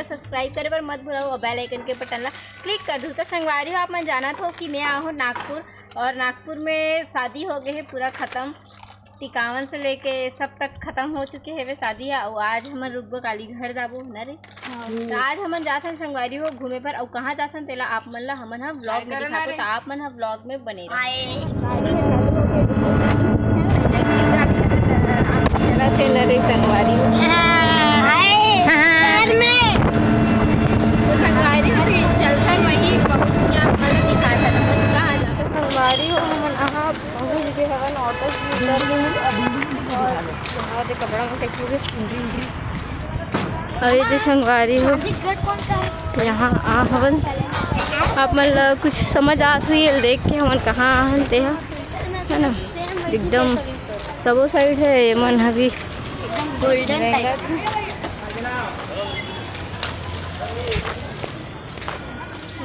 ला subscribe करे पर मत भूलो और बेल आइकन के बटन ला क्लिक कर दो। तो संगवारी हो आप मन जाना हो कि मैं आहूँ नागपुर और नागपुर में शादी हो गए है पूरा ख़त्म, टिकावन से लेके सब तक खत्म हो चुके है वे शादी है। और आज हम रुकबो काली घर जाबो न रे। तो आज हम जाथन संगवारी हो घूमे पर और कहाँ जाथन तेला आप मन ला हमन हा ब्लॉग में दिखाबो। तो आप मन हा ब्लॉग में बने रहे संगवारी हो। तो संगवारी हो चलथन वहीं पहुँच के आप मन दिखा था हमन कहाँ जाते संगवारी हो। हमन आहा पहुँच गए हवन ऑटो से उतर गए और दे कपड़ा में कैसे अरे तो संगवारी हो यहाँ आ हवन आप मन कुछ समझ आत हुई देख के हमन कहाँ आहन ते है ना एकदम सबो साइड है ये मन अभी गोल्डन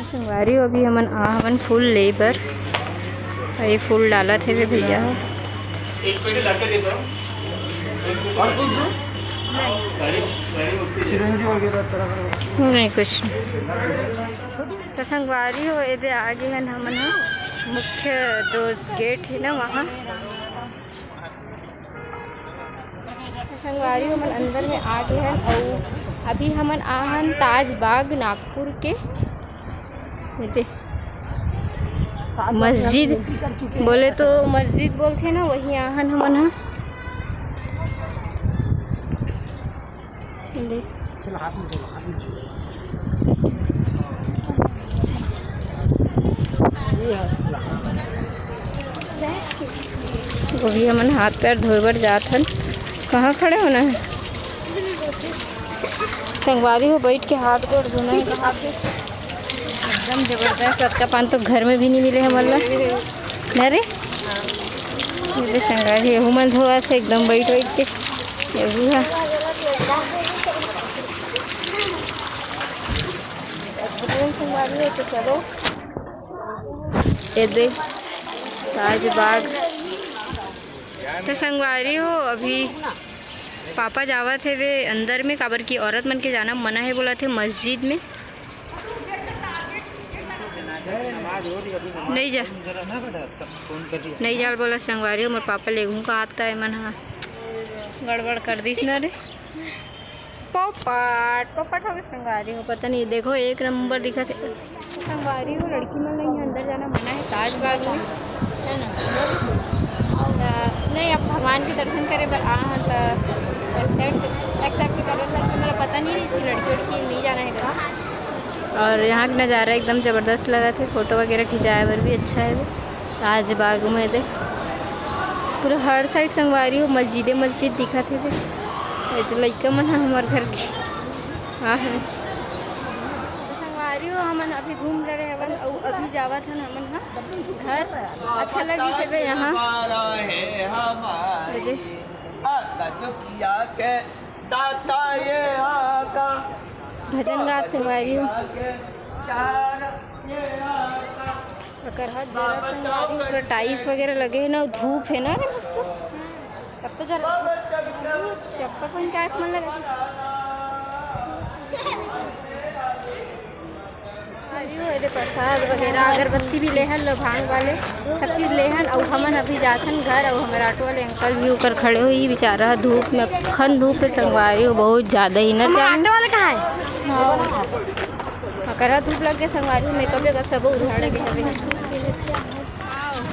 संगवारी हो। अभी हमन आ हवन फूल ले बर ये फूल डाला थे वे भैया एक पेड़ लाके दे दो और कुछ दो नहीं कुछ। तो संगवारी हो ये आगे है हमन मुख्य दो गेट है ना वहाँ संगवारी हमन अंदर में आ गए हैं। और अभी हमन आहन ताज बाग नागपुर के मस्जिद बोले तो मस्जिद बोलते ना वही आहन हमन हा। वो भी हमन हाथ पैर धोए बर जाथन। कहाँ खड़े होना है संगवारी हो बैठ के हाथ गोड़ धोना है एकदम जबरदस्त। सबका पान तो घर में भी नहीं मिले हमारे अरे ये संगवारी है मन धोआ थे एकदम बैठ बैठ के ये है। संगवारी है तो चलो ये दे ताज बाग। तो संगवारी हो अभी पापा जावत है वे अंदर में काबर की औरत मन के जाना मना है बोला थे मस्जिद में नहीं जा नहीं जाल बोला संगवारी हो। मोर पापा ले घूम का आता है मन हाँ गड़बड़ कर दीस ना रे पोपट पोपट हो गए संगवारी हो। पता नहीं देखो एक नंबर दिखा थे संगवारी हो। लड़की मन नहीं अंदर जाना मना है ताज बाग में है ना। नहीं अब भगवान के दर्शन करे बर तो एक्सेप्ट करे मतलब पता नहीं इसकी लड़की उड़की नहीं जाना है। और यहाँ का नज़ारा एकदम ज़बरदस्त लगा थे फोटो वगैरह खिंचाया बर भी अच्छा है। ताज बाग में दे पूरा हर साइड संगवारी हो मस्जिद दिखा थे तो लड़का मन है हमारे घर के हाँ है। संगवारी हो हमन अभी घूम रहे हवन और अभी जावत हन हमन घर अच्छा लगी थे यहाँ भजन गात संगवारी हो पूरा टाइल्स वगैरह लगे है ना धूप है ना तब तो जरा चप्पल पहन के मन लगा प्रसाद वगैरह अगरबत्ती भी लेहन लो भांग वाले सब चीज़ लेहन। और हमन अभी जाथन घर और हमारे ऑटो वाले अंकल भी ऊपर खड़े हुई बेचारा धूप में खन धूप है संगवारी हो बहुत ज़्यादा ही ना ऑटो वाले कहाँ है करा धूप लग गए संगवारी मेकअप वगैरह सब उधाड़ गए।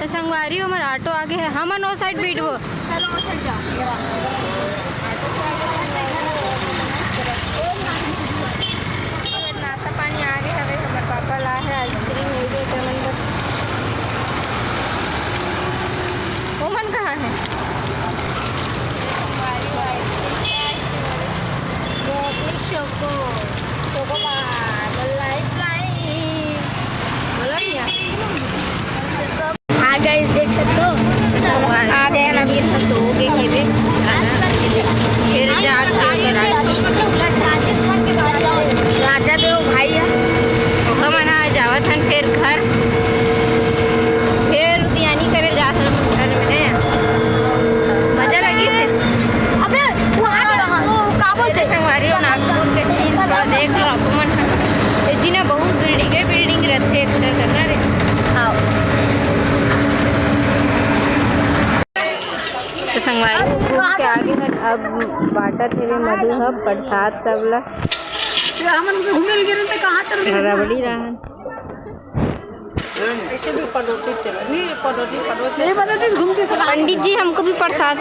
तो संगवारी हो हमारा ऑटो आगे है हमन वो साइड बैठो नाश्ता पानी आगे हवे हमारे पापा ला है आइसक्रीम वो मन कहाँ है आ गए देख सकते हो आ गए ना सो गए फिर राजा देव भाई है मना जावत हन फिर घर फिर तैयारी करे जात हन घर में मजा लगी से अबे वो का बोलते संगवारी नागपुर के सीन थोड़ा देख लो आप मन इतना बहुत बिल्डिंग रहते अक्सर करना रे। तो संगवारी घूम के आगे अब बाटा थे मधु हब प्रसाद सबला रबड़ी रहन पंडित जी हमको भी प्रसाद